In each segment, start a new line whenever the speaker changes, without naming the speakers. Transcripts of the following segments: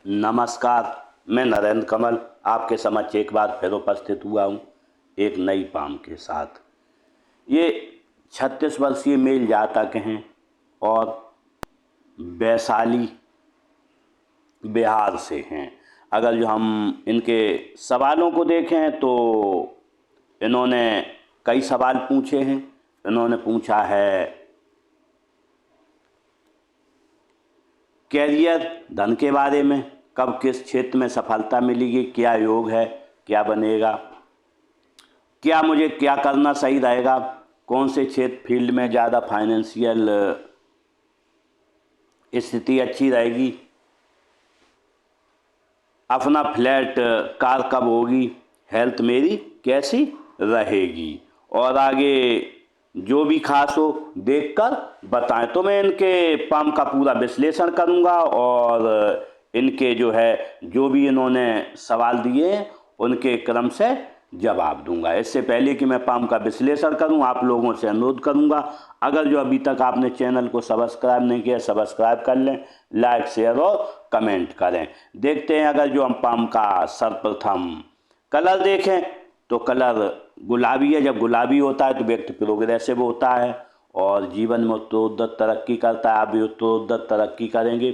नमस्कार। मैं नरेंद्र कमल आपके समक्ष एक बार फिर उपस्थित हुआ हूँ एक नई पाम के साथ। ये 36 वर्षीय मेल जातक हैं और वैशाली बिहार से हैं। अगर जो हम इनके सवालों को देखें तो इन्होंने कई सवाल पूछे हैं। इन्होंने पूछा है कैरियर, धन के बारे में, कब किस क्षेत्र में सफलता मिलेगी, क्या योग है, क्या बनेगा, क्या मुझे क्या करना सही रहेगा, कौन से क्षेत्र फील्ड में ज़्यादा फाइनेंशियल स्थिति अच्छी रहेगी, अपना फ्लैट कार कब होगी, हेल्थ मेरी कैसी रहेगी, और आगे जो भी खास हो देखकर बताएं। तो मैं इनके पाम का पूरा विश्लेषण करूंगा और इनके जो भी इन्होंने सवाल दिए हैं उनके क्रम से जवाब दूंगा। इससे पहले कि मैं पाम का विश्लेषण करूं, आप लोगों से अनुरोध करूंगा, अगर जो अभी तक आपने चैनल को सब्सक्राइब नहीं किया सब्सक्राइब कर लें, लाइक शेयर और कमेंट करें। देखते हैं, अगर जो हम पाम का सर्वप्रथम कलर देखें तो कलर गुलाबी है। जब गुलाबी होता है तो व्यक्ति प्रोग्रेसिव होता है और जीवन में उत्तरोत्तर तरक्की करता है। आप भी उत्तरोत्तर तरक्की करेंगे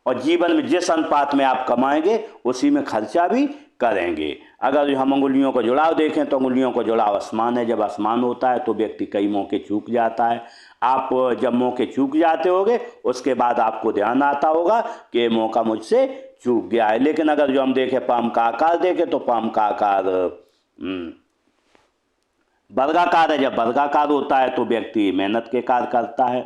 और जीवन में जिस अनुपात में आप कमाएंगे उसी में खर्चा भी करेंगे। अगर हम अंगुलियों का जुड़ाव देखें तो अंगुलियों का जुड़ाव आसमान है। जब आसमान होता है तो व्यक्ति कई मौके चूक जाता है। आप जब मौके चूक जाते होगे उसके बाद आपको ध्यान आता होगा कि ये मौका मुझसे चूक गया है। लेकिन अगर जो हम देखें पाम का आकार देखें तो पाम का आकार वर्गाकार है। जब वर्गाकार होता है तो व्यक्ति मेहनत के कार्य करता है।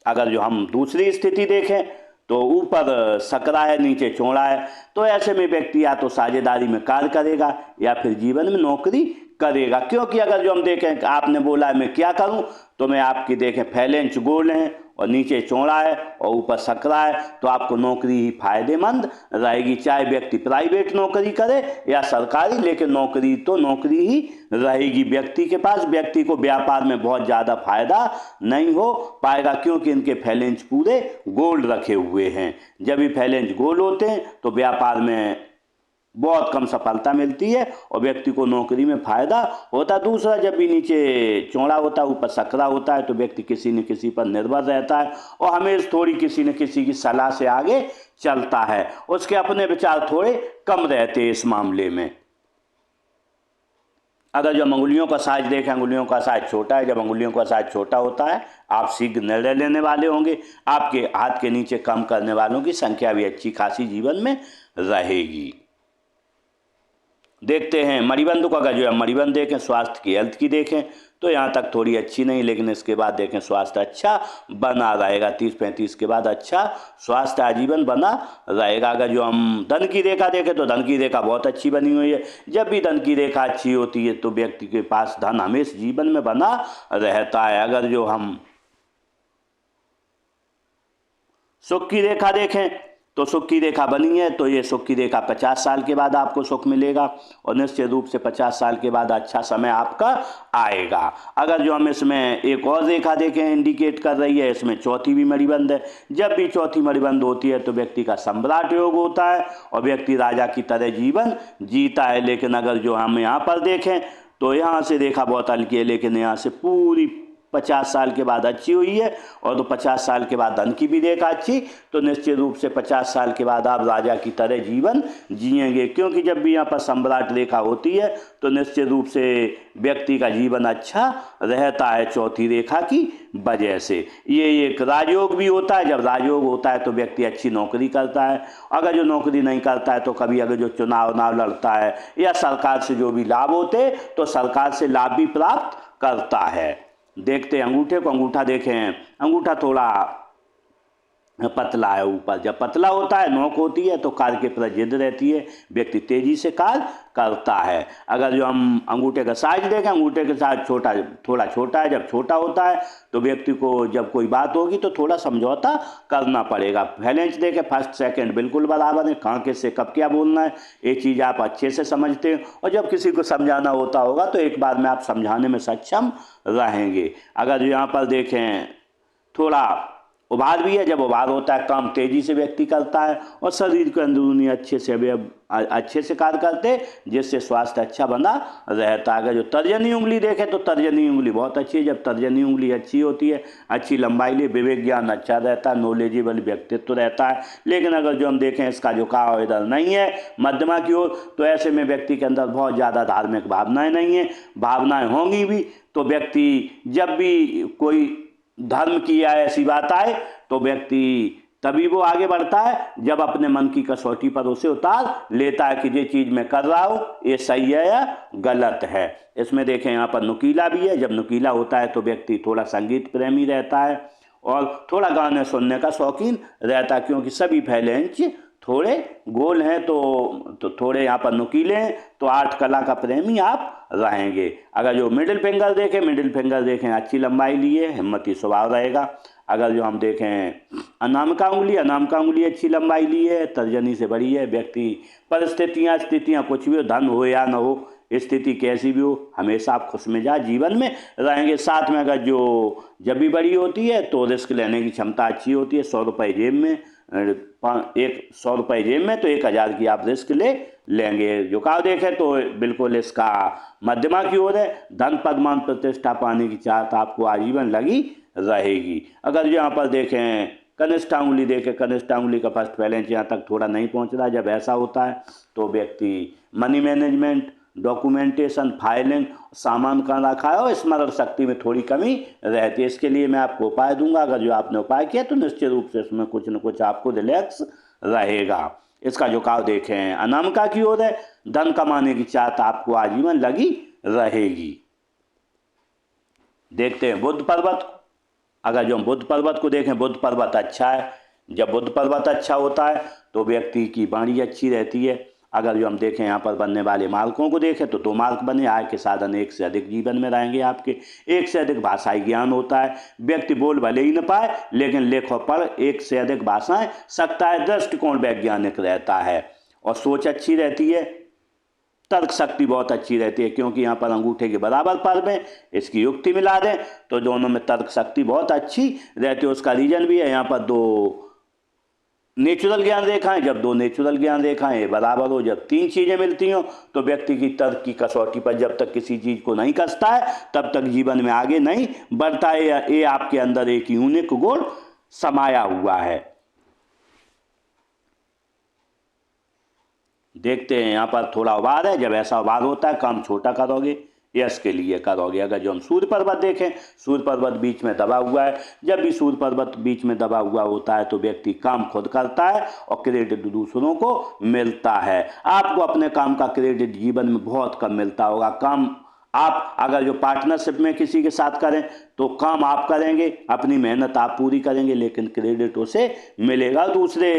अगर जो हम दूसरी स्थिति देखें तो ऊपर सकरा है, नीचे चौड़ा है, तो ऐसे में व्यक्ति या तो साझेदारी में कार्य करेगा या फिर जीवन में नौकरी करेगा। क्योंकि अगर जो हम देखें आपने बोला मैं क्या करूं, तो मैं आपकी देखें फैलेंच गोल है और नीचे चौड़ा है और ऊपर सकरा है, तो आपको नौकरी ही फायदेमंद रहेगी। चाहे व्यक्ति प्राइवेट नौकरी करे या सरकारी, लेकिन नौकरी तो नौकरी ही रहेगी व्यक्ति के पास। व्यक्ति को व्यापार में बहुत ज़्यादा फायदा नहीं हो पाएगा क्योंकि इनके फैलेंच पूरे गोल रखे हुए हैं। जब भी फैलेंच गोल होते हैं तो व्यापार में बहुत कम सफलता मिलती है और व्यक्ति को नौकरी में फायदा होता है। दूसरा, जब भी नीचे चौड़ा होता है ऊपर सकरा होता है तो व्यक्ति किसी न किसी पर निर्भर रहता है और हमेशा थोड़ी किसी न किसी की सलाह से आगे चलता है। उसके अपने विचार थोड़े कम रहते हैं इस मामले में। अगर जो अंगुलियों का साइज देखें, अंगुलियों का साइज छोटा है। जब अंगुलियों का साइज छोटा होता है आप शीघ्र निर्णय लेने वाले होंगे। आपके हाथ के नीचे काम करने वालों की संख्या भी अच्छी खासी जीवन में रहेगी। देखते हैं मणिबंध को। अगर जो है मणिबंध देखें, स्वास्थ्य की हेल्थ की देखें तो यहाँ तक थोड़ी अच्छी नहीं, लेकिन इसके बाद देखें स्वास्थ्य अच्छा बना रहेगा। 30-35 के बाद अच्छा स्वास्थ्य आजीवन बना रहेगा। अगर जो हम धन की रेखा देखें तो धन की रेखा बहुत अच्छी बनी हुई है। जब भी धन की रेखा अच्छी होती है तो व्यक्ति के पास धन हमेशा जीवन में बना रहता है। अगर जो हम सुख की रेखा देखें तो सुख की रेखा बनी है तो ये सुख की रेखा 50 साल के बाद आपको सुख मिलेगा और निश्चित रूप से 50 साल के बाद अच्छा समय आपका आएगा। अगर जो हम इसमें एक और रेखा देखें इंडिकेट कर रही है, इसमें चौथी भी मणिबंध है। जब भी चौथी मणिबंध होती है तो व्यक्ति का सम्राट योग होता है और व्यक्ति राजा की तरह जीवन जीता है। लेकिन अगर जो हम यहाँ पर देखें तो यहाँ से रेखा बहुत हल्की है, लेकिन यहाँ से पूरी 50 साल के बाद अच्छी हुई है और तो 50 साल के बाद धन की भी रेखा अच्छी, तो निश्चित रूप से 50 साल के बाद आप राजा की तरह जीवन जिएंगे। क्योंकि जब भी यहाँ पर सम्राट रेखा होती है तो निश्चित रूप से व्यक्ति का जीवन अच्छा रहता है चौथी रेखा की वजह से। ये एक राजयोग भी होता है। जब राजयोग होता है तो व्यक्ति अच्छी नौकरी करता है। अगर जो नौकरी नहीं करता है तो कभी अगर जो चुनाव लड़ता है या सरकार से जो भी लाभ होते तो सरकार से लाभ भी प्राप्त करता है। देखते हैं अंगूठे को। अंगूठा देखें, अंगूठा थोड़ा पतला है ऊपर। जब पतला होता है, नोक होती है तो कार्य के प्रति जिद रहती है, व्यक्ति तेजी से कार्य करता है। अगर जो हम अंगूठे का साइज देखें, अंगूठे के साइज थोड़ा छोटा है। जब छोटा होता है तो व्यक्ति को जब कोई बात होगी तो थोड़ा समझौता करना पड़ेगा। फैलेंस देखें, फर्स्ट सेकंड बिल्कुल बराबर है। कहाँ किससे कब क्या बोलना है ये चीज़ आप अच्छे से समझते हैं और जब किसी को समझाना होता होगा तो एक बार में आप समझाने में सक्षम रहेंगे। अगर जो यहाँ पर देखें थोड़ा उभार भी है। जब उभार होता है काम तेजी से व्यक्ति करता है और शरीर के अंदरूनी अच्छे से अवयव अच्छे से कार्य करते, जिससे स्वास्थ्य अच्छा बना रहता है। अगर जो तर्जनी उंगली देखें तो तर्जनी उंगली बहुत अच्छी है। जब तर्जनी उंगली अच्छी होती है, अच्छी लंबाई लिए, विवेक ज्ञान अच्छा रहता है, नॉलेजेबल व्यक्तित्व रहता है। लेकिन अगर जो हम देखें इसका झुकाव इधर नहीं है मध्यमा की ओर, तो ऐसे में व्यक्ति के अंदर बहुत ज़्यादा धार्मिक भावनाएं नहीं है। भावनाएं होंगी भी तो व्यक्ति जब भी कोई धर्म की या ऐसी बात आए तो व्यक्ति तभी वो आगे बढ़ता है जब अपने मन की कसौटी पर उसे उतार लेता है कि ये चीज़ मैं कर रहा हूँ ये सही है या गलत है। इसमें देखें यहाँ पर नुकीला भी है। जब नुकीला होता है तो व्यक्ति थोड़ा संगीत प्रेमी रहता है और थोड़ा गाने सुनने का शौकीन रहता है, क्योंकि सभी फैले इंच थोड़े गोल हैं तो थोड़े यहाँ पर नुकीले हैं, तो आर्ट कला का प्रेमी आप रहेंगे। अगर जो मिडिल फिंगर देखें अच्छी लंबाई लिए, हिम्मती स्वभाव रहेगा। अगर जो हम देखें अनामिका उंगली अच्छी लंबाई ली है, तर्जनी से बड़ी है। व्यक्ति स्थितियाँ कुछ भी हो, धन हो या न हो, स्थिति कैसी भी हो, हमेशा आप खुश मिजाज जीवन में रहेंगे। साथ में अगर जो जब भी बड़ी होती है तो रिस्क लेने की क्षमता अच्छी होती है। 100 रुपये जेब में 100 रुपये जेब में तो 1000 की आप रिस्क लेंगे। झुकाव देखें तो बिल्कुल इसका मध्यमा की ओर है। धन पद मान प्रतिष्ठा पाने की चाहत आपको आजीवन लगी रहेगी। अगर जो यहाँ पर देखें कनिष्ठा उंगली का फर्स्ट बैलेंस यहाँ तक थोड़ा नहीं पहुँच रहा। जब ऐसा होता है तो व्यक्ति मनी मैनेजमेंट, डॉक्यूमेंटेशन, फाइलिंग, सामान का रखा है और स्मरण शक्ति में थोड़ी कमी रहती है। इसके लिए मैं आपको उपाय दूंगा। अगर जो आपने उपाय किया तो निश्चित रूप से इसमें कुछ न कुछ आपको रिलैक्स रहेगा। इसका झुकाव देखें अनामिका की ओर है। धन कमाने की चाहत आपको आजीवन लगी रहेगी। देखते हैं बुध पर्वत। अगर जो हम बुध पर्वत को देखें, बुध पर्वत अच्छा है। जब बुध पर्वत अच्छा होता है तो व्यक्ति की वाणी अच्छी रहती है। अगर जो हम देखें यहाँ पर बनने वाले मार्कों को देखें तो 2 मार्क बने। आय के साधन एक से अधिक जीवन में रहेंगे आपके। एक से अधिक भाषाई ज्ञान होता है। व्यक्ति बोल भले ही न पाए लेकिन लेख और पढ़ एक से अधिक भाषाएं सकता है। दृष्टिकोण वैज्ञानिक रहता है और सोच अच्छी रहती है। तर्क शक्ति बहुत अच्छी रहती है, क्योंकि यहाँ पर अंगूठे के बराबर पर में इसकी युक्ति मिला दें तो दोनों में तर्क शक्ति बहुत अच्छी रहती है। उसका रीजन भी है। यहाँ पर 2 नेचुरल ज्ञान रेखाएं, जब 2 नेचुरल ज्ञान रेखाएं बराबर हो, जब 3 चीज़ें मिलती हों तो व्यक्ति की तर्क की कसौटी पर जब तक किसी चीज़ को नहीं कसता है तब तक जीवन में आगे नहीं बढ़ता है। ये आपके अंदर एक यूनिक गुण समाया हुआ है। देखते हैं यहाँ पर थोड़ा उभार है। जब ऐसा उभार होता है काम छोटा करोगे, यश के लिए करोगे। अगर जो हम सूर्य पर्वत देखें, सूर्य पर्वत बीच में दबा हुआ है। जब भी सूर्य पर्वत बीच में दबा हुआ होता है तो व्यक्ति काम खुद करता है और क्रेडिट दूसरों को मिलता है। आपको अपने काम का क्रेडिट जीवन में बहुत कम मिलता होगा। काम आप अगर जो पार्टनरशिप में किसी के साथ करें तो काम आप करेंगे, अपनी मेहनत आप पूरी करेंगे, लेकिन क्रेडिट उसे मिलेगा। दूसरे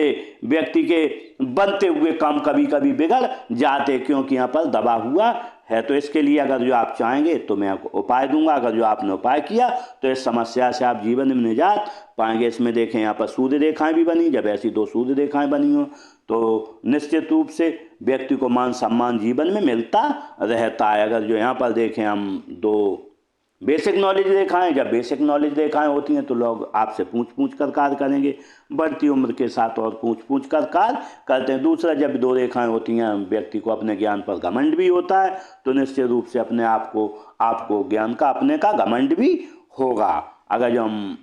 व्यक्ति के बनते हुए काम कभी कभी बिगड़ जाते, क्योंकि यहाँ पर दबा हुआ है। तो इसके लिए अगर जो आप चाहेंगे तो मैं आपको उपाय दूंगा। अगर जो आपने उपाय किया तो इस समस्या से आप जीवन में निजात पाएंगे। इसमें देखें यहाँ पर सूर्य रेखाएं भी बनी। जब ऐसी 2 सूर्य रेखाएं बनी हो तो निश्चित रूप से व्यक्ति को मान सम्मान जीवन में मिलता रहता है। अगर जो यहाँ पर देखें हम 2 बेसिक नॉलेज रेखाएं, जब बेसिक नॉलेज रेखाएं होती हैं तो लोग आपसे पूछ कर कार्य करेंगे। बढ़ती उम्र के साथ और पूछ कर कार्य करते हैं। दूसरा, जब 2 रेखाएं होती हैं व्यक्ति को अपने ज्ञान पर घमंड भी होता है, तो निश्चित रूप से अपने आपको ज्ञान का अपने का घमंड भी होगा। अगर जो हम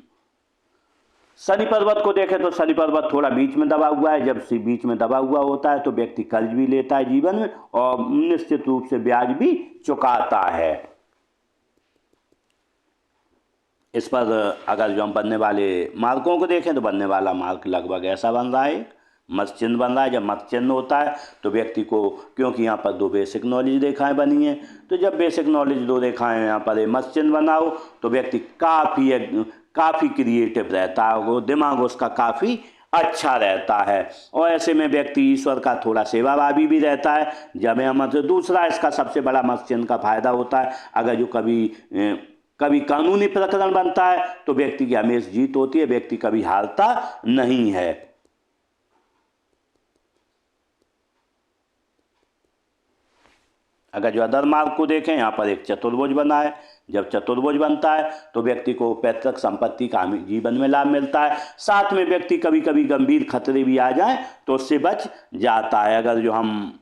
शनि पर्वत को देखें तो शनि पर्वत थोड़ा बीच में दबा हुआ है। जब से बीच में दबा हुआ होता है तो व्यक्ति कर्ज भी लेता है जीवन में और निश्चित रूप से ब्याज भी चुकाता है। इस पर अगर जो हम बनने वाले मार्कों को देखें तो बनने वाला मार्क लगभग ऐसा बन रहा है, मत्स्य चिन्ह बन रहा है। जब मत्स्य चिन्ह होता है तो व्यक्ति को, क्योंकि यहाँ पर 2 बेसिक नॉलेज रेखाएं बनी हैं, तो जब बेसिक नॉलेज 2 रेखाएं यहाँ पर मत्स्य चिन्ह बना हो तो व्यक्ति काफ़ी क्रिएटिव रहता है। दिमाग उसका काफ़ी अच्छा रहता है और ऐसे में व्यक्ति ईश्वर का थोड़ा सेवाभावी भी रहता है। जब हम दूसरा इसका सबसे बड़ा मत्स्य चिन्ह का फायदा होता है, अगर जो कभी कानूनी प्रकरण बनता है तो व्यक्ति की हमेशा जीत होती है, व्यक्ति कभी हारता नहीं है। अगर जो अदर मार्ग को देखें, यहाँ पर एक चतुर्भुज बना है। जब चतुर्भुज बनता है तो व्यक्ति को पैतृक संपत्ति का जीवन में लाभ मिलता है। साथ में व्यक्ति कभी कभी गंभीर खतरे भी आ जाए तो उससे बच जाता है। अगर जो हम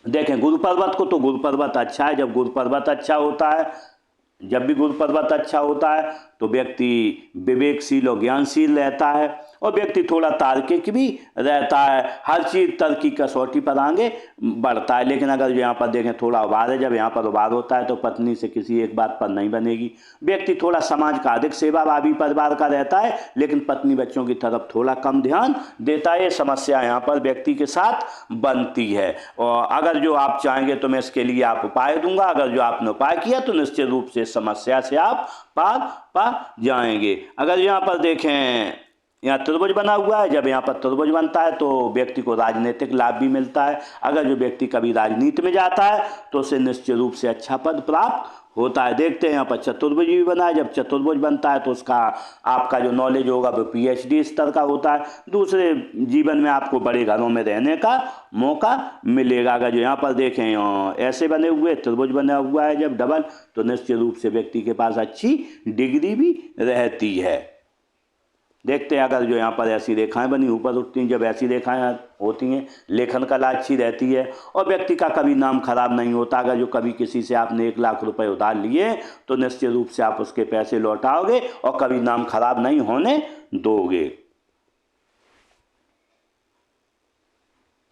देखें गुरु पर्वत को, तो गुरु पर्वत अच्छा है। जब गुरु पर्वत अच्छा होता है, जब भी गुरु पर्वत अच्छा होता है तो व्यक्ति विवेकशील और ज्ञानशील रहता है और व्यक्ति थोड़ा तार्किक भी रहता है। हर चीज़ तर्क की कसौटी पर आगे बढ़ता है। लेकिन अगर जो यहाँ पर देखें थोड़ा उबार है, जब यहाँ पर उबार होता है तो पत्नी से किसी एक बात पर नहीं बनेगी। व्यक्ति थोड़ा समाज का अधिक सेवाभावी परिवार का रहता है, लेकिन पत्नी बच्चों की तरफ थोड़ा कम ध्यान देता है। ये समस्या यहाँ पर व्यक्ति के साथ बनती है। और अगर जो आप चाहेंगे तो मैं इसके लिए आप उपाय दूंगा। अगर जो आपने उपाय किया तो निश्चित रूप से समस्या से आप पार पा जाएंगे। अगर यहाँ पर देखें, यहाँ त्रिभुज बना हुआ है। जब यहाँ पर त्रिभुज बनता है तो व्यक्ति को राजनीतिक लाभ भी मिलता है। अगर जो व्यक्ति कभी राजनीति में जाता है तो उसे निश्चित रूप से अच्छा पद प्राप्त होता है। देखते हैं यहाँ पर चतुर्भुज भी बना है। जब चतुर्भुज बनता है तो उसका आपका जो नॉलेज होगा वो PhD स्तर का होता है। दूसरे जीवन में आपको बड़े घरों में रहने का मौका मिलेगा। अगर जो यहाँ पर देखें ऐसे बने हुए त्रिभुज बना हुआ है जब डबल, तो निश्चित रूप से व्यक्ति के पास अच्छी डिग्री भी रहती है। देखते हैं अगर जो यहाँ पर ऐसी रेखाएं बनी ऊपर उठती हैं, जब ऐसी रेखाएं होती हैं लेखन कला अच्छी रहती है और व्यक्ति का कभी नाम खराब नहीं होता। अगर जो कभी किसी से आपने 1 लाख रुपए उधार लिए तो निश्चित रूप से आप उसके पैसे लौटाओगे और कभी नाम खराब नहीं होने दोगे।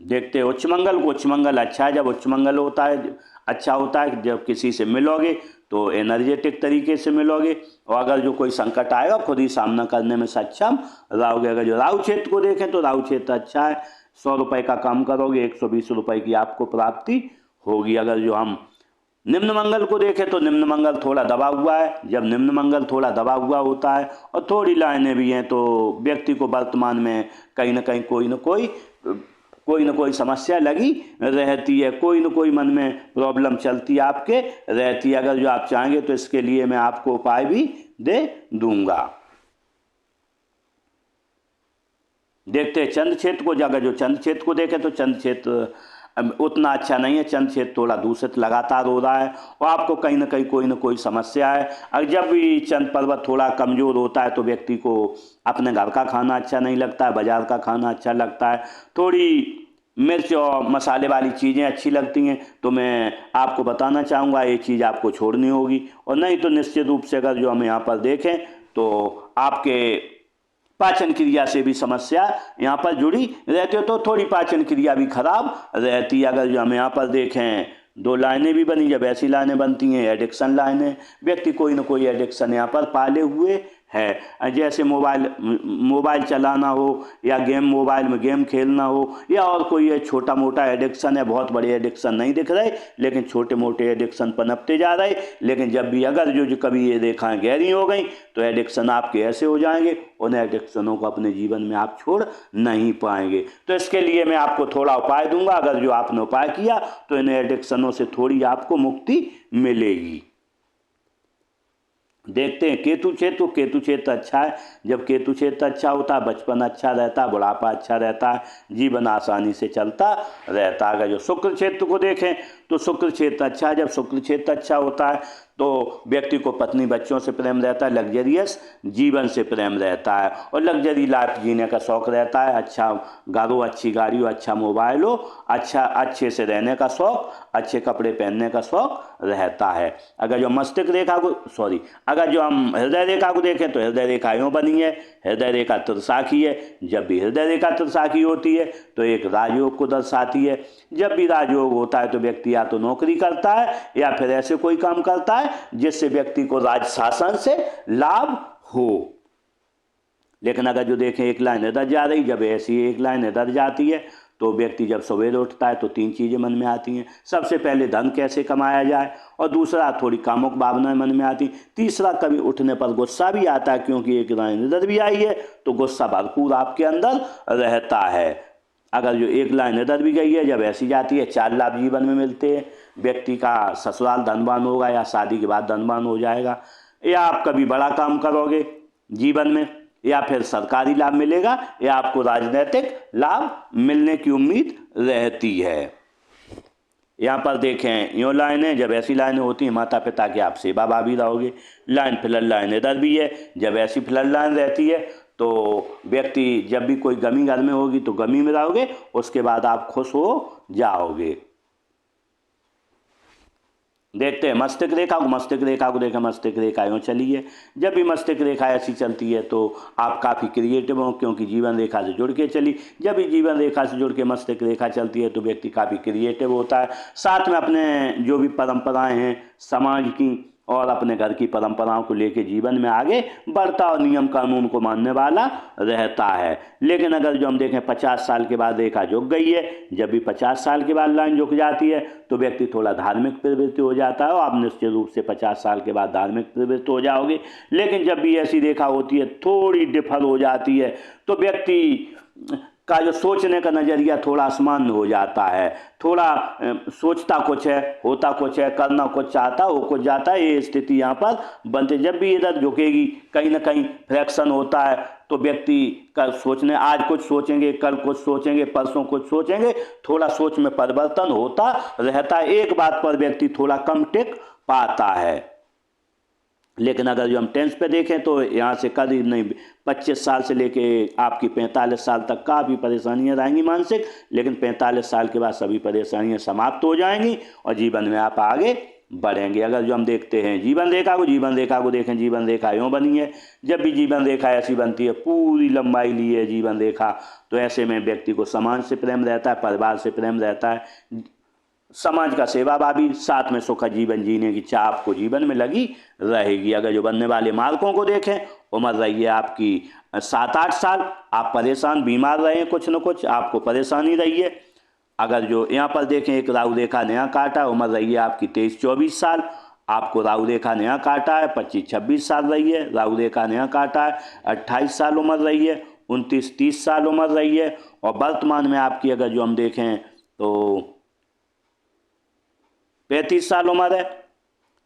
देखते हैं उच्च मंगल को। उच्च मंगल अच्छा है। जब उच्च मंगल होता है अच्छा होता है, जब किसी से मिलोगे तो एनर्जेटिक तरीके से मिलोगे और अगर जो कोई संकट आएगा खुद ही सामना करने में सक्षम रहोगे। अगर जो राहु क्षेत्र को देखें तो राहु क्षेत्र अच्छा है। 100 रुपये का काम करोगे 120 रुपये की आपको प्राप्ति होगी। अगर जो हम निम्न मंगल को देखें तो निम्न मंगल थोड़ा दबा हुआ है। जब निम्न मंगल थोड़ा दबा हुआ होता है और थोड़ी लाइनें भी हैं तो व्यक्ति को वर्तमान में कहीं ना कहीं कोई ना कोई समस्या लगी रहती है। कोई ना कोई मन में प्रॉब्लम चलती आपके रहती है। अगर जो आप चाहेंगे तो इसके लिए मैं आपको उपाय भी दे दूंगा। देखते हैं चंद्र क्षेत्र को। अगर जो चंद्र क्षेत्र को देखें तो चंद्र क्षेत्र उतना अच्छा नहीं है। चंद्र क्षेत्र थोड़ा दूषित लगातार हो रहा है और आपको कहीं ना कहीं कोई ना कोई समस्या है। अगर जब भी चंद्र पर्वत थोड़ा कमज़ोर होता है तो व्यक्ति को अपने घर का खाना अच्छा नहीं लगता है, बाजार का खाना अच्छा लगता है। थोड़ी मिर्च और मसाले वाली चीज़ें अच्छी लगती हैं तो मैं आपको बताना चाहूँगा ये चीज़ आपको छोड़नी होगी। और नहीं तो निश्चित रूप से अगर जो हम यहाँ पर देखें तो आपके पाचन क्रिया से भी समस्या यहाँ पर जुड़ी रहती है, तो थोड़ी पाचन क्रिया भी खराब रहती है। अगर जो हम यहाँ पर देखें 2 लाइनें भी बनी। जब ऐसी लाइनें बनती हैं एडिक्शन लाइनें, व्यक्ति कोई ना कोई एडिक्शन यहाँ पर पाले हुए है। जैसे मोबाइल चलाना हो या मोबाइल में गेम खेलना हो या और कोई ये छोटा मोटा एडिक्शन है। बहुत बड़े एडिक्शन नहीं दिख रहे लेकिन छोटे मोटे एडिक्शन पनपते जा रहे। लेकिन जब भी अगर जो कभी ये रेखाएं गहरी हो गई तो एडिक्शन आपके ऐसे हो जाएंगे, उन एडिक्शनों को अपने जीवन में आप छोड़ नहीं पाएंगे। तो इसके लिए मैं आपको थोड़ा उपाय दूंगा। अगर जो आपने उपाय किया तो इन एडिक्शनों से थोड़ी आपको मुक्ति मिलेगी। देखते हैं केतु क्षेत्र। केतु क्षेत्र अच्छा है। जब केतु क्षेत्र अच्छा होता है बचपन अच्छा रहता है, बुढ़ापा अच्छा रहता है, जीवन आसानी से चलता रहता है। अगर जो शुक्र क्षेत्र को देखें तो शुक्र क्षेत्र अच्छा है। जब शुक्र क्षेत्र अच्छा होता है तो व्यक्ति को पत्नी बच्चों से प्रेम रहता है, लग्जरियस जीवन से प्रेम रहता है और लग्जरी लाइफ जीने का शौक़ रहता है। अच्छा घर हो, अच्छी गाड़ी हो, अच्छा मोबाइल हो, अच्छे से रहने का शौक़, अच्छे कपड़े पहनने का शौक़ रहता है। अगर जो मस्तिष्क रेखा को अगर जो हम हृदय रेखा को देखें तो हृदय रेखा यूँ बनी है। हृदय रेखा त्रिशाखी है। जब भी हृदय रेखा त्रिशाखी होती है तो एक राजयोग को दर्शाती है। जब भी राजयोग होता है तो व्यक्ति या तो नौकरी करता है या फिर ऐसे कोई काम करता है जिससे व्यक्ति को राज शासन से लाभ हो। लेकिन अगर जो देखें एक लाइन इधर जा रही, जब ऐसी एक लाइन इधर जाती है तो व्यक्ति जब सवेरे उठता है तो 3 चीज़ें मन में आती हैं। सबसे पहले धन कैसे कमाया जाए, और दूसरा थोड़ी कामुक भावनाएं मन में आती। तीसरा कभी उठने पर गुस्सा भी आता है, क्योंकि एक लाइन इधर भी आई है तो गुस्सा भरपूर आपके अंदर रहता है। अगर जो एक लाइन इधर भी गई है, जब ऐसी जाती है 4 लाभ जीवन में मिलते हैं। व्यक्ति का ससुराल धनवान होगा या शादी के बाद धनवान हो जाएगा, या आप कभी बड़ा काम करोगे जीवन में, या फिर सरकारी लाभ मिलेगा, या आपको राजनीतिक लाभ मिलने की उम्मीद रहती है। यहाँ पर देखें यूँ लाइनें, जब ऐसी लाइनें होती हैं माता पिता की आप सेवा भावी रहोगे। लाइन फ्लड लाइन इधर भी है, जब ऐसी फ्लड लाइन रहती है तो व्यक्ति जब भी कोई गमी घर में होगी तो गमी में रहोगे, उसके बाद आप खुश हो जाओगे। देखते हैं मस्तिष्क रेखा को देखें, मस्तिष्क रेखा यूँ चली है। जब भी मस्तिष्क रेखा ऐसी चलती है तो आप काफ़ी क्रिएटिव हो, क्योंकि जीवन रेखा से जुड़ के चली। जब भी जीवन रेखा से जुड़ के मस्तिष्क रेखा चलती है तो व्यक्ति काफ़ी क्रिएटिव होता है, साथ में अपने जो भी परंपराएं हैं समाज की और अपने घर की परंपराओं को लेके जीवन में आगे बढ़ता और नियम कानून को मानने वाला रहता है। लेकिन अगर जो हम देखें 50 साल के बाद रेखा झुक गई है, जब भी 50 साल के बाद लाइन झुक जाती है तो व्यक्ति थोड़ा धार्मिक प्रवृत्ति हो जाता है और आप निश्चित रूप से 50 साल के बाद धार्मिक प्रवृत्ति हो जाओगे। लेकिन जब भी ऐसी रेखा होती है थोड़ी डिफर हो जाती है तो व्यक्ति का जो सोचने का नज़रिया थोड़ा आसमान हो जाता है, थोड़ा सोचता कुछ है, होता कुछ है, करना कुछ चाहता हो कुछ जाता है। ये स्थिति यहाँ पर बनते, जब भी इधर झुकेगी कहीं ना कहीं फ्रैक्शन होता है तो व्यक्ति का सोचने, आज कुछ सोचेंगे कल कुछ सोचेंगे परसों कुछ सोचेंगे, थोड़ा सोच में परिवर्तन होता रहता है। एक बात पर व्यक्ति थोड़ा कम टिक पाता है। लेकिन अगर जो हम टेंस पे देखें तो यहाँ से करीब नहीं 25 साल से लेके आपकी 45 साल तक काफ़ी परेशानियाँ रहेंगी मानसिक, लेकिन 45 साल के बाद सभी परेशानियाँ समाप्त हो जाएंगी और जीवन में आप आगे बढ़ेंगे। अगर जो हम देखते हैं जीवन रेखा को देखें, जीवन रेखा यूँ बनी है। जब भी जीवन रेखा ऐसी बनती है पूरी लंबाई ली है जीवन रेखा, तो ऐसे में व्यक्ति को समाज से प्रेम रहता है, परिवार से प्रेम रहता है, समाज का सेवा भावी, साथ में सुखद जीवन जीने की चाह आपको जीवन में लगी रहेगी। अगर जो बनने वाले मार्कों को देखें, उम्र रही है आपकी 7-8 साल, आप परेशान बीमार रहे हैं, कुछ न कुछ आपको परेशानी रही है। अगर जो यहाँ पर देखें एक राहु रेखा नया काटा, उम्र रही है आपकी 23-24 साल, आपको राहु रेखा नया काटा है 25-26 साल रही है। राहु रेखा नया काटा है 28 साल उम्र रही है, 29-30 साल उम्र रही है। और वर्तमान में आपकी अगर जो हम देखें तो 35 साल उम्र है।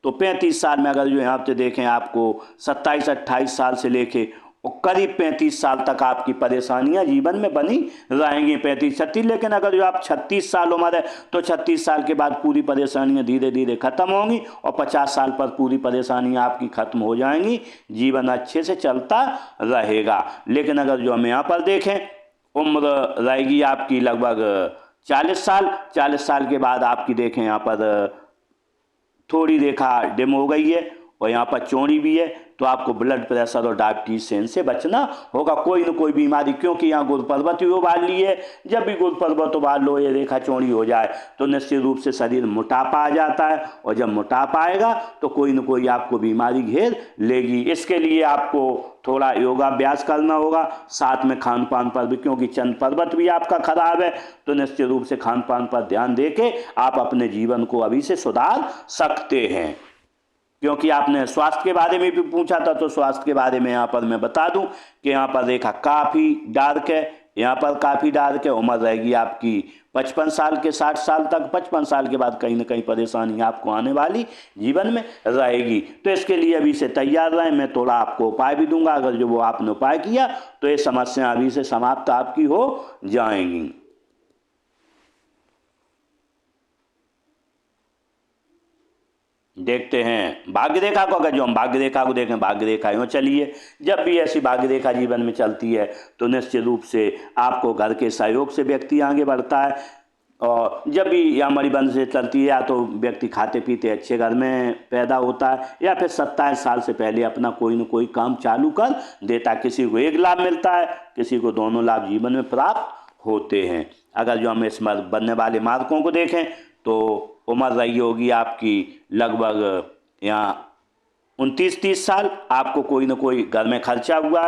तो 35 साल में अगर जो यहाँ पे देखें आपको 27-28 साल से लेके और करीब 35 साल तक आपकी परेशानियां जीवन में बनी रहेंगी, 35-36। लेकिन अगर जो आप 36 साल उम्र है तो 36 साल के बाद पूरी परेशानियां धीरे धीरे खत्म होंगी और 50 साल पर पूरी परेशानियां आपकी खत्म हो जाएंगी, जीवन अच्छे से चलता रहेगा। लेकिन अगर जो हम यहाँ पर देखें उम्र रहेगी आपकी लगभग 40 साल के बाद आपकी देखें यहाँ पर थोड़ी रेखा डिम हो गई है और यहाँ पर चौड़ी भी है, तो आपको ब्लड प्रेशर और डायबिटीज से बचना होगा, कोई न कोई बीमारी, क्योंकि यहाँ गुरु पर्वत भी उबाल ली है। जब भी गुरु पर्वत उबाल लो, ये रेखा चौड़ी हो जाए तो निश्चित रूप से शरीर मोटापा आ जाता है और जब मोटापा आएगा तो कोई न कोई आपको बीमारी घेर लेगी। इसके लिए आपको थोड़ा योगाभ्यास करना होगा, साथ में खान पान पर भी, क्योंकि चंद्र पर्वत भी आपका खराब है, तो निश्चित रूप से खान पान पर ध्यान दे के आप अपने जीवन को अभी से सुधार सकते हैं। क्योंकि आपने स्वास्थ्य के बारे में भी पूछा था, तो स्वास्थ्य के बारे में यहाँ पर मैं बता दूं कि यहाँ पर रेखा काफ़ी डार्क है, यहाँ पर काफ़ी डार्क है। उम्र रहेगी आपकी 55 साल के 60 साल तक। 55 साल के बाद कहीं ना कहीं परेशानी आपको आने वाली जीवन में रहेगी, तो इसके लिए अभी से तैयार रहें। मैं थोड़ा आपको उपाय भी दूंगा, अगर जो वो आपने उपाय किया तो ये समस्या अभी से समाप्त आपकी हो जाएंगी। देखते हैं भाग्य रेखा को। अगर जो हम भाग्य रेखा को देखें, भाग्य रेखा यूँ चलिए, जब भी ऐसी भाग्य रेखा जीवन में चलती है तो निश्चित रूप से आपको घर के सहयोग से व्यक्ति आगे बढ़ता है। और जब भी यह मणिबंध से चलती है, या तो व्यक्ति खाते पीते अच्छे घर में पैदा होता है, या फिर 27 साल से पहले अपना कोई न कोई काम चालू कर देता है। किसी को एक लाभ मिलता है, किसी को दोनों लाभ जीवन में प्राप्त होते हैं। अगर जो हम इस बनने वाले मार्कों को देखें तो उम्र रही होगी आपकी लगभग यहाँ 29-30 साल। आपको कोई ना कोई घर में खर्चा हुआ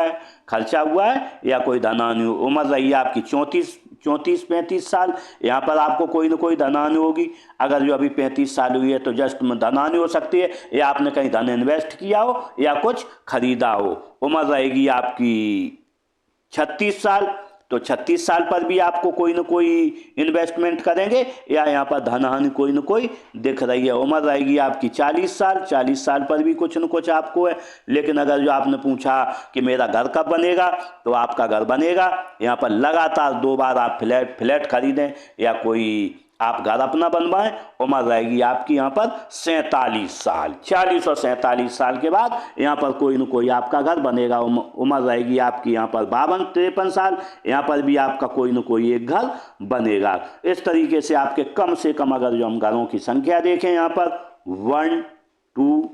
है या कोई धनानी। उम्र रही है आपकी 34-35 साल। यहाँ पर आपको कोई ना कोई धनानी होगी। अगर जो अभी 35 साल हुई है तो जस्ट धनानी हो सकती है, या आपने कहीं धन इन्वेस्ट किया हो या कुछ खरीदा हो। उम्र रहेगी आपकी 36 साल, तो 36 साल पर भी आपको कोई न कोई इन्वेस्टमेंट करेंगे, या यहाँ पर धन हानि कोई न कोई दिख रही है। उम्र रहेगी आपकी 40 साल। 40 साल पर भी कुछ न कुछ आपको है। लेकिन अगर जो आपने पूछा कि मेरा घर कब बनेगा, तो आपका घर बनेगा। यहाँ पर लगातार 2 बार आप फ्लैट खरीदें या कोई आप घर अपना बनवाएं, उम्र रहेगी आपकी यहाँ पर 47 साल। 46 और 47 साल के बाद यहाँ पर कोई न कोई आपका घर बनेगा। उम्र रहेगी आपकी यहाँ पर 52-53 साल, यहाँ पर भी आपका कोई न कोई एक घर बनेगा। इस तरीके से आपके कम से कम अगर जो हम घरों की संख्या देखें यहाँ पर 1, 2,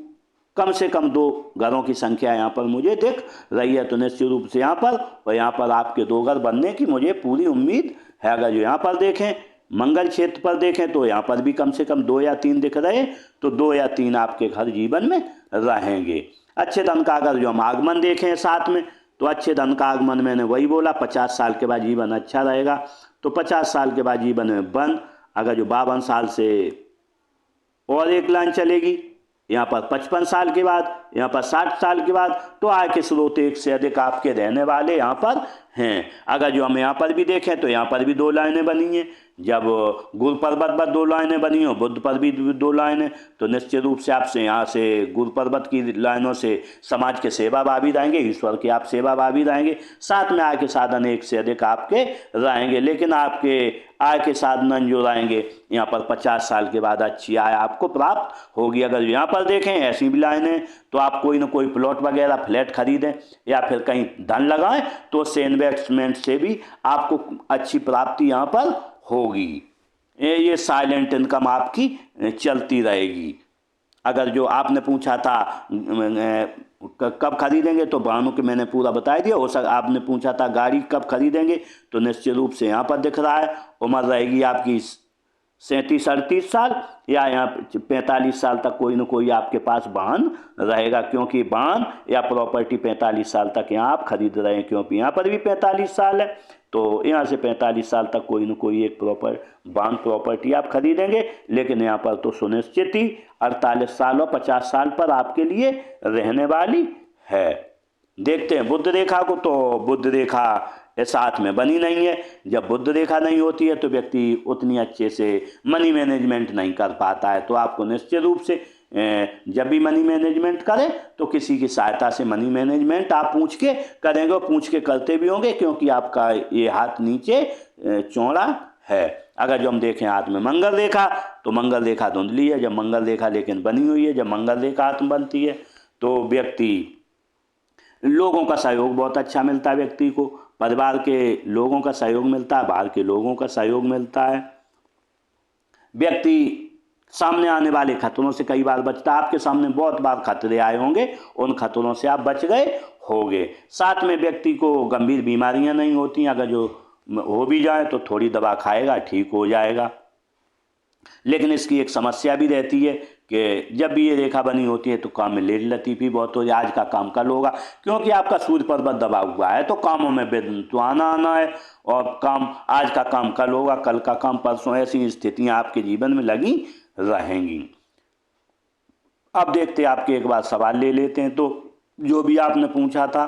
कम से कम 2 घरों की संख्या यहाँ पर मुझे दिख रही है। तो निश्चित रूप से यहाँ पर और यहाँ पर आपके 2 घर बनने की मुझे पूरी उम्मीद है। अगर जो यहाँ पर देखें मंगल क्षेत्र पर देखें तो यहाँ पर भी कम से कम 2 या 3 दिख रहे, तो 2 या 3 आपके घर जीवन में रहेंगे। अच्छे धन का अगर जो हम आगमन देखें साथ में, तो अच्छे धन का आगमन मैंने वही बोला, 50 साल के बाद जीवन अच्छा रहेगा। तो 50 साल के बाद जीवन में बन, अगर जो 52 साल से और एक लाइन चलेगी, यहाँ पर 55 साल के बाद, यहाँ पर 60 साल के बाद, तो आय के स्रोत एक से अधिक आपके रहने वाले यहाँ पर हैं। अगर जो हम यहाँ पर भी देखें तो यहाँ पर भी 2 लाइनें बनी हैं। जब गुरु पर्वत पर 2 लाइनें बनी हो, बुद्ध पर भी 2 लाइनें, तो निश्चित रूप से आपसे यहाँ से गुरु पर्वत की लाइनों से समाज के सेवा भावी रहेंगे, ईश्वर के आप सेवा भावी रहेंगे, साथ में आय के साधन एक से अधिक आपके रहेंगे। लेकिन आपके आय के साधन जो रहेंगे यहाँ पर 50 साल के बाद अच्छी आय आपको प्राप्त होगी। अगर यहाँ पर देखें ऐसी भी लाइनें, तो आप कोई ना कोई प्लॉट वगैरह फ्लैट खरीदें या फिर कहीं धन लगाएं, तो उससे इन्वेस्टमेंट से भी आपको अच्छी प्राप्ति यहाँ पर होगी। ये साइलेंट इनकम आपकी चलती रहेगी। अगर जो आपने पूछा था कब खरीदेंगे, तो वाहनों के मैंने पूरा बता दिया। हो सक आपने पूछा था गाड़ी कब खरीदेंगे, तो निश्चित रूप से यहाँ पर दिख रहा है उम्र रहेगी आपकी 37-38 साल, या यहाँ 45 साल तक कोई न कोई आपके पास वाहन रहेगा, क्योंकि वाहन या प्रॉपर्टी 45 साल तक यहाँ आप खरीद रहे हैं, क्योंकि यहाँ पर भी 45 साल है। तो यहाँ से 45 साल तक कोई न कोई एक वाहन प्रॉपर्टी आप खरीदेंगे। लेकिन यहाँ पर तो सुनिश्चित ही 48 साल और 50 साल पर आपके लिए रहने वाली है। देखते हैं बुद्ध रेखा को, तो बुद्ध रेखा साथ में बनी नहीं है। जब बुद्ध रेखा नहीं होती है तो व्यक्ति उतनी अच्छे से मनी मैनेजमेंट नहीं कर पाता है। तो आपको निश्चित रूप से जब भी मनी मैनेजमेंट करें तो किसी की सहायता से मनी मैनेजमेंट आप पूछ के करेंगे, और पूछ के करते भी होंगे, क्योंकि आपका ये हाथ नीचे चौड़ा है। अगर जो हम देखें हाथ में मंगल रेखा, तो मंगल रेखा धुंधली है। जब मंगल रेखा लेकिन बनी हुई है, जब मंगल रेखा हाथ में बनती है, तो व्यक्ति लोगों का सहयोग बहुत अच्छा मिलता है व्यक्ति को, परिवार के लोगों का सहयोग मिलता है, बाहर के लोगों का सहयोग मिलता है। व्यक्ति सामने आने वाले खतरों से कई बार बचता है। आपके सामने बहुत बार खतरे आए होंगे, उन खतरों से आप बच गए होंगे। साथ में व्यक्ति को गंभीर बीमारियां नहीं होती, अगर जो हो भी जाए तो थोड़ी दवा खाएगा ठीक हो जाएगा। लेकिन इसकी एक समस्या भी रहती है कि जब भी ये रेखा बनी होती है तो काम में लेट लतीफ़ी बहुत हो जाए। आज का काम कल होगा, क्योंकि आपका सूर्य पर्वत दबा हुआ है, तो कामों में तो आना है, और काम आज का काम कल होगा, कल का काम परसों, ऐसी स्थितियां आपके जीवन में लगी रहेंगी। अब देखते हैं आपके एक बार सवाल ले लेते हैं। तो जो भी आपने पूछा था,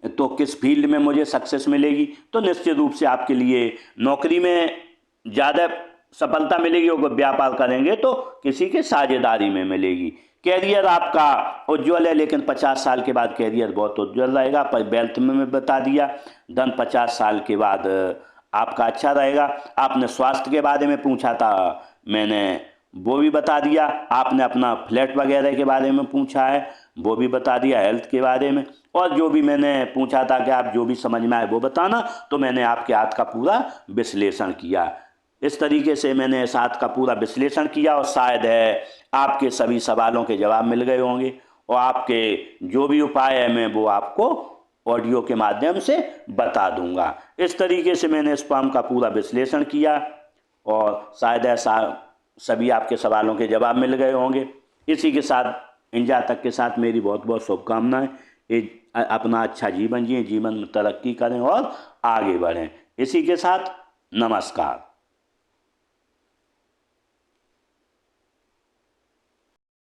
तो किस फील्ड में मुझे सक्सेस मिलेगी, तो निश्चित रूप से आपके लिए नौकरी में ज़्यादा सफलता मिलेगी, और व्यापार करेंगे तो किसी के साझेदारी में मिलेगी। कैरियर आपका उज्जवल है, लेकिन 50 साल के बाद कैरियर बहुत उज्जवल रहेगा। पर वेल्थ में मैं बता दिया, धन 50 साल के बाद आपका अच्छा रहेगा। आपने स्वास्थ्य के बारे में पूछा था, मैंने वो भी बता दिया। आपने अपना फ्लैट वगैरह के बारे में पूछा है, वो भी बता दिया, हेल्थ के बारे में। और जो भी मैंने पूछा था कि आप जो भी समझ में आए वो बताना, तो मैंने आपके हाथ का पूरा विश्लेषण किया। इस तरीके से मैंने इस हाथ का पूरा विश्लेषण किया, और शायद है आपके सभी सवालों के जवाब मिल गए होंगे, और आपके जो भी उपाय है मैं वो आपको ऑडियो के माध्यम से बता दूंगा। इस तरीके से मैंने स्पाम का पूरा विश्लेषण किया, और शायद ऐसा सभी आपके सवालों के जवाब मिल गए होंगे। इसी के साथ इन जातक के साथ मेरी बहुत बहुत शुभकामनाएं। अपना अच्छा जीवन जिए, जीवन में तरक्की करें और आगे बढ़ें। इसी के साथ नमस्कार।